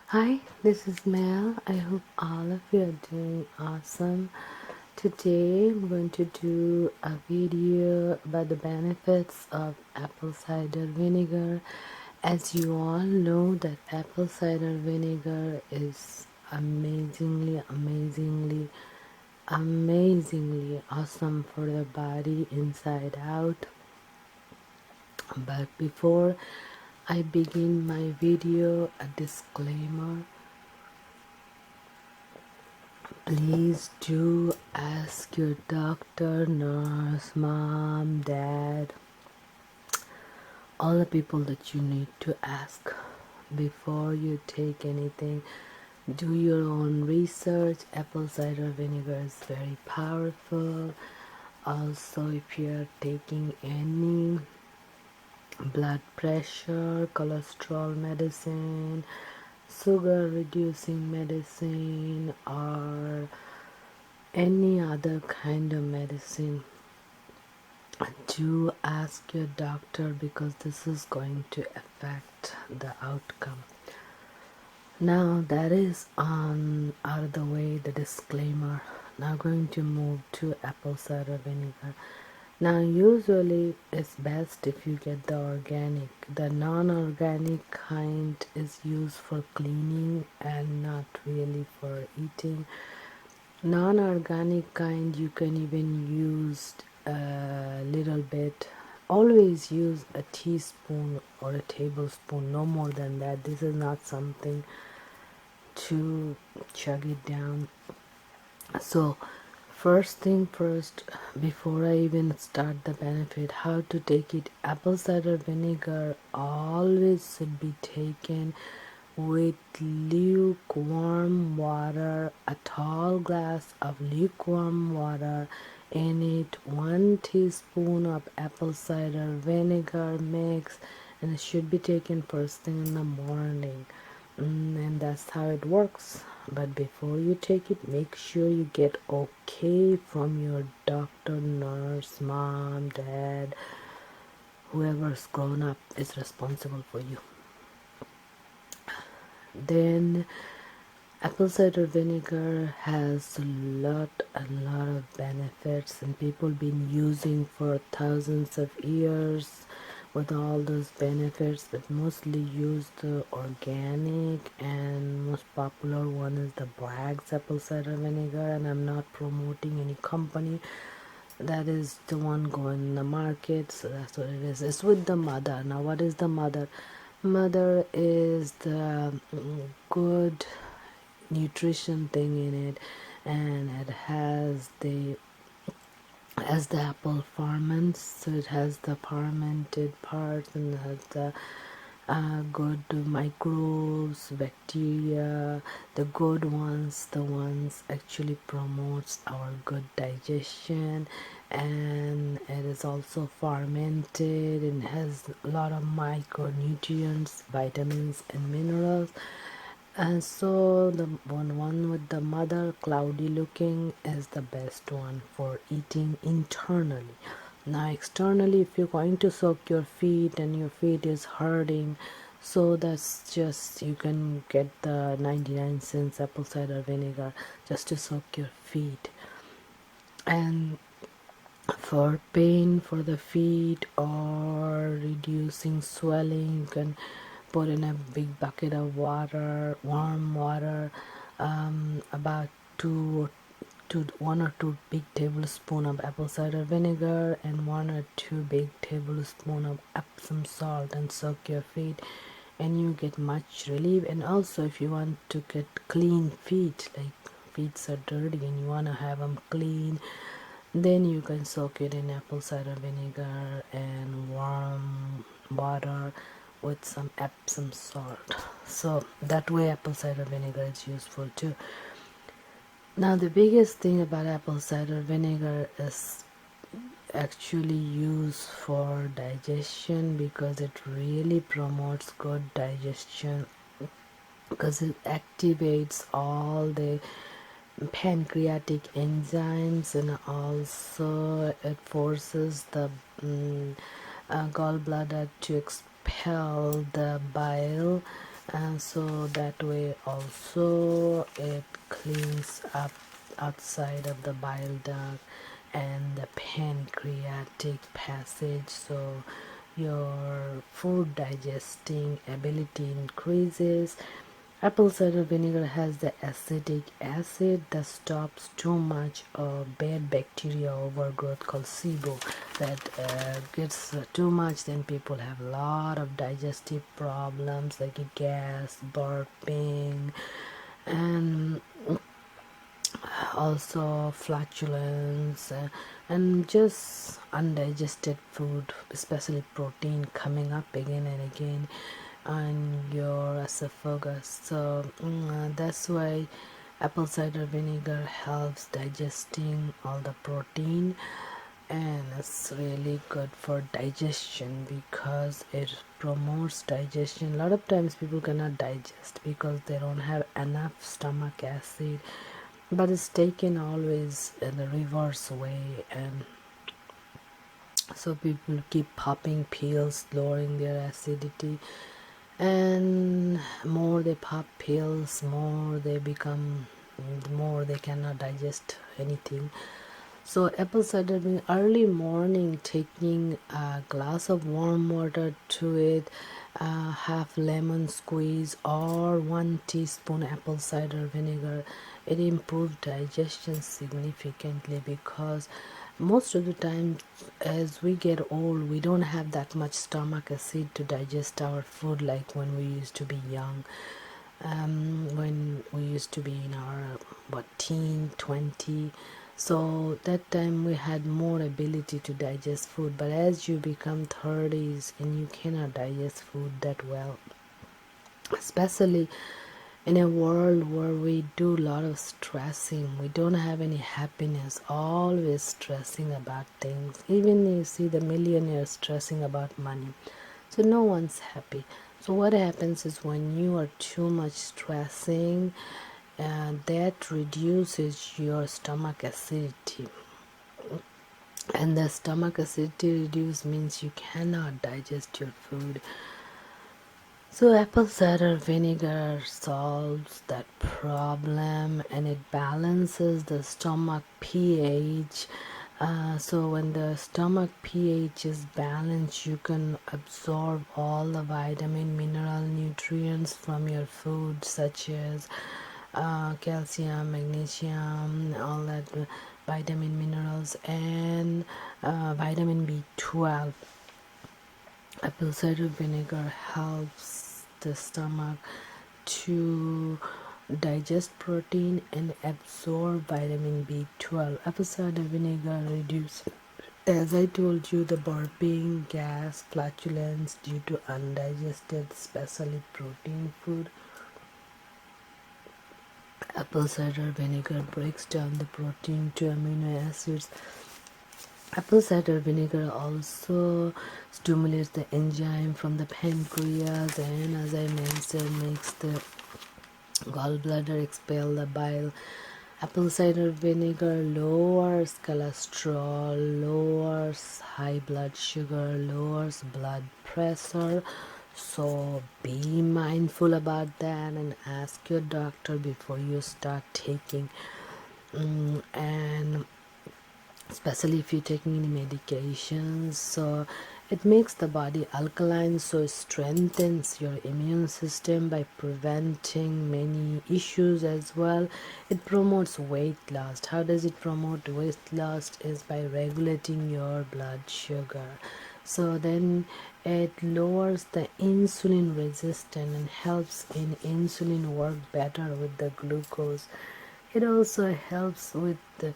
Hi, this is Mel. I hope all of you are doing awesome. Today I'm going to do a video about the benefits of apple cider vinegar. As you all know that apple cider vinegar is amazingly awesome for the body inside out. But before I begin my video, a disclaimer. Please do ask your doctor, nurse, mom, dad, all the people that you need to ask before you take anything. Do your own research. Apple cider vinegar is very powerful. Also, if you're taking any blood pressure, cholesterol medicine, sugar reducing medicine, or any other kind of medicine, do ask your doctor because this is going to affect the outcome. Now that is out of the way, the disclaimer. Now going to move to apple cider vinegar. Now usually it's best if you get the organic. The non-organic kind is used for cleaning and not really for eating. Non-organic kind you can even use a little bit. Always use a teaspoon or a tablespoon, no more than that. This is not something to chug it down. So first thing first, before I even start the benefit, how to take it. Apple cider vinegar always should be taken with lukewarm water, a tall glass of lukewarm water. In it 1 teaspoon of apple cider vinegar mix, and it should be taken first thing in the morning. And that's how it works. But before you take it, make sure you get okay from your doctor, nurse, mom, dad, whoever's grown up is responsible for you. Then apple cider vinegar has a lot of benefits, and people been using for thousands of years with all those benefits, but mostly use the organic, and most popular one is the Bragg's apple cider vinegar. And I'm not promoting any company, that is the one going in the market, so that's what it is. It's with the mother. Now what is the mother? Mother is the good nutrition thing in it, and it has the as the apple ferments, so it has the fermented parts, and it has the good microbes, bacteria, the good ones, the ones actually promotes our good digestion. And it is also fermented and has a lot of micronutrients, vitamins and minerals. And so the one with the mother, cloudy looking, is the best one for eating internally. Now externally, if you're going to soak your feet and your feet is hurting, so that's just, you can get the 99 cents apple cider vinegar just to soak your feet. And for pain for the feet or reducing swelling, you can put in a big bucket of water, warm water, about 1 or 2 big tablespoons of apple cider vinegar and 1 or 2 big tablespoons of Epsom salt, and soak your feet, and you get much relief. And also if you want to get clean feet, like feet are dirty and you want to have them clean, then you can soak it in apple cider vinegar and warm water with some Epsom salt. So that way apple cider vinegar is useful too. Now the biggest thing about apple cider vinegar is actually used for digestion, because it really promotes good digestion, because it activates all the pancreatic enzymes, and also it forces the gallbladder to expel the bile, and so that way also it cleans up outside of the bile duct and the pancreatic passage, so your food digesting ability increases. Apple cider vinegar has the acetic acid that stops too much bad bacteria overgrowth called SIBO. That gets too much, then people have a lot of digestive problems like gas, burping, and also flatulence, and just undigested food, especially protein coming up again and again on your esophagus. So that's why apple cider vinegar helps digesting all the protein, and it's really good for digestion because it promotes digestion. A lot of times people cannot digest because they don't have enough stomach acid, but it's taken always in the reverse way, and so people keep popping pills lowering their acidity, and more they pop pills, more they become, the more they cannot digest anything. So apple cider vinegar, early morning, taking a glass of warm water to it, half lemon squeeze or 1 teaspoon apple cider vinegar, it improves digestion significantly because most of the time as we get old we don't have that much stomach acid to digest our food like when we used to be young. When we used to be in our teen 20, so that time we had more ability to digest food, but as you become 30s and you cannot digest food that well, especially in a world where we do a lot of stressing, we don't have any happiness, always stressing about things. Even you see the millionaires stressing about money, so no one's happy. So what happens is when you are too much stressing, that reduces your stomach acidity, and the stomach acidity reduced means you cannot digest your food. So apple cider vinegar solves that problem, and it balances the stomach pH. So when the stomach pH is balanced, you can absorb all the vitamin, mineral, nutrients from your food, such as calcium, magnesium, all that vitamin, minerals, and vitamin B12. Apple cider vinegar helps the stomach to digest protein and absorb vitamin B12. Apple cider vinegar reduces, as I told you, the burping, gas, flatulence due to undigested, especially protein food. Apple cider vinegar breaks down the protein to amino acids. Apple cider vinegar also stimulates the enzyme from the pancreas, and as I mentioned, makes the gallbladder expel the bile. Apple cider vinegar lowers cholesterol, lowers high blood sugar, lowers blood pressure. So be mindful about that and ask your doctor before you start taking. And especially if you're taking any medications, so it makes the body alkaline, so it strengthens your immune system by preventing many issues as well. It promotes weight loss. How does it promote weight loss? Is by regulating your blood sugar. So then it lowers the insulin resistance and helps in insulin work better with the glucose. It also helps with the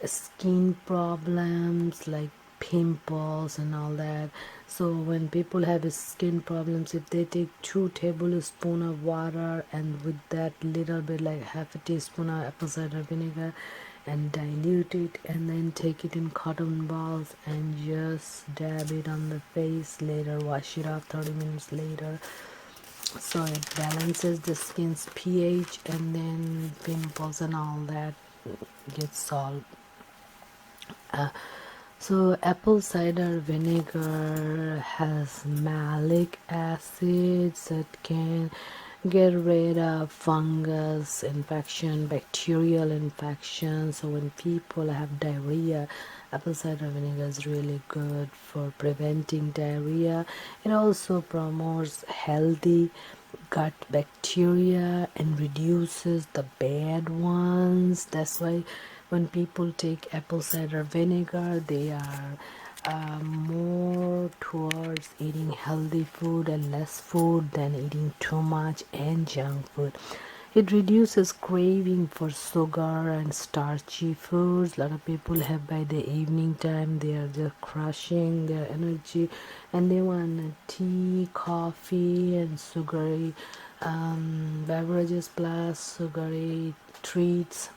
skin problems like pimples and all that. So when people have skin problems, if they take 2 tablespoons of water and with that little bit like half a teaspoon of apple cider vinegar and dilute it and then take it in cotton balls and just dab it on the face, later wash it off 30 minutes later, so it balances the skin's pH, and then pimples and all that gets solved. So apple cider vinegar has malic acids that can get rid of fungus infection, bacterial infection. So when people have diarrhea, apple cider vinegar is really good for preventing diarrhea. It also promotes healthy gut bacteria and reduces the bad ones. That's why when people take apple cider vinegar, they are more towards eating healthy food and less food than eating too much and junk food. It reduces craving for sugar and starchy foods. A lot of people have by the evening time, they are just crushing their energy and they want tea, coffee, and sugary beverages plus sugary treats.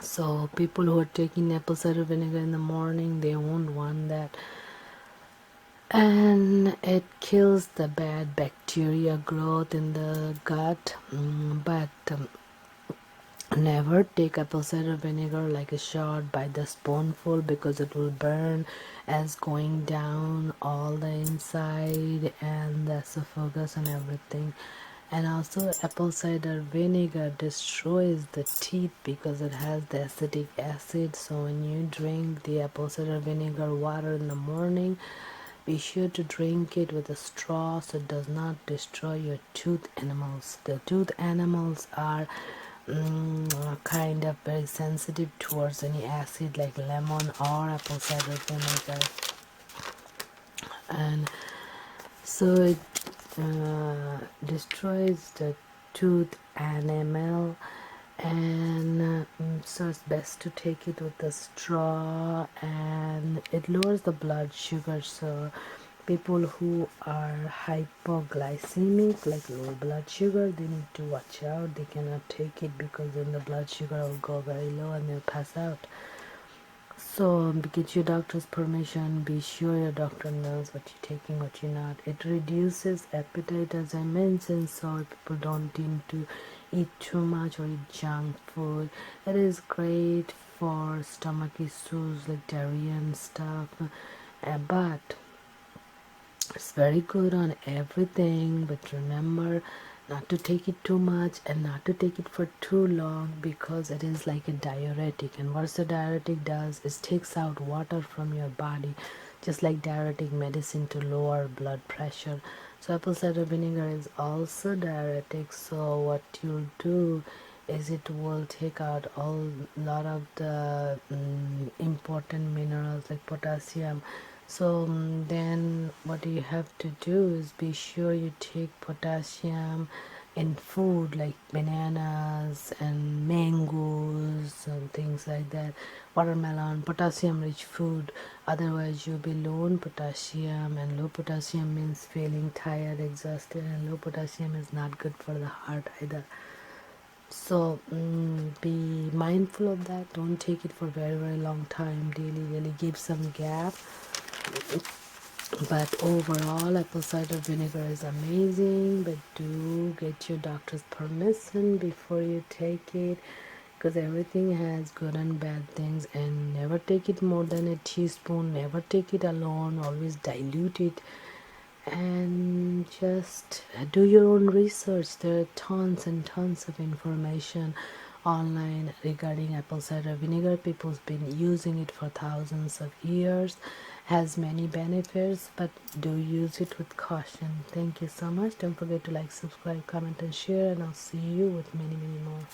So people who are taking apple cider vinegar in the morning, they won't want that, and it kills the bad bacteria growth in the gut. But never take apple cider vinegar like a shot by the spoonful, because it will burn as going down all the inside and the esophagus and everything. And also apple cider vinegar destroys the teeth because it has the acetic acid. So when you drink the apple cider vinegar water in the morning, be sure to drink it with a straw so it does not destroy your tooth enamels. The tooth enamels are kind of very sensitive towards any acid like lemon or apple cider vinegar, and so it destroys the tooth enamel. And so it's best to take it with a straw, and it lowers the blood sugar. So people who are hypoglycemic, like low blood sugar, they need to watch out. They cannot take it because then the blood sugar will go very low and they'll pass out. So get your doctor's permission. Be sure your doctor knows what you're taking, what you're not. It reduces appetite, as I mentioned, so people don't need to eat too much or eat junk food. It is great for stomach issues like diarrhea and stuff, but it's very good on everything. But remember not to take it too much and not to take it for too long, because it is like a diuretic, and what the diuretic does is takes out water from your body, just like diuretic medicine to lower blood pressure. So apple cider vinegar is also diuretic. So what you'll do is it will take out all lot of the important minerals like potassium. So then what you have to do is be sure you take potassium in food like bananas and mangoes and things like that, watermelon, potassium rich food. Otherwise you'll be low in potassium, and low potassium means feeling tired, exhausted, and low potassium is not good for the heart either. So be mindful of that. Don't take it for very long time daily. Really give some gap. But overall apple cider vinegar is amazing, but do get your doctor's permission before you take it, because everything has good and bad things. And never take it more than a teaspoon. Never take it alone. Always dilute it, and just do your own research. There are tons and tons of information online regarding apple cider vinegar. People's been using it for thousands of years, has many benefits, but do use it with caution. Thank you so much. Don't forget to like, subscribe, comment, and share, and I'll see you with many more.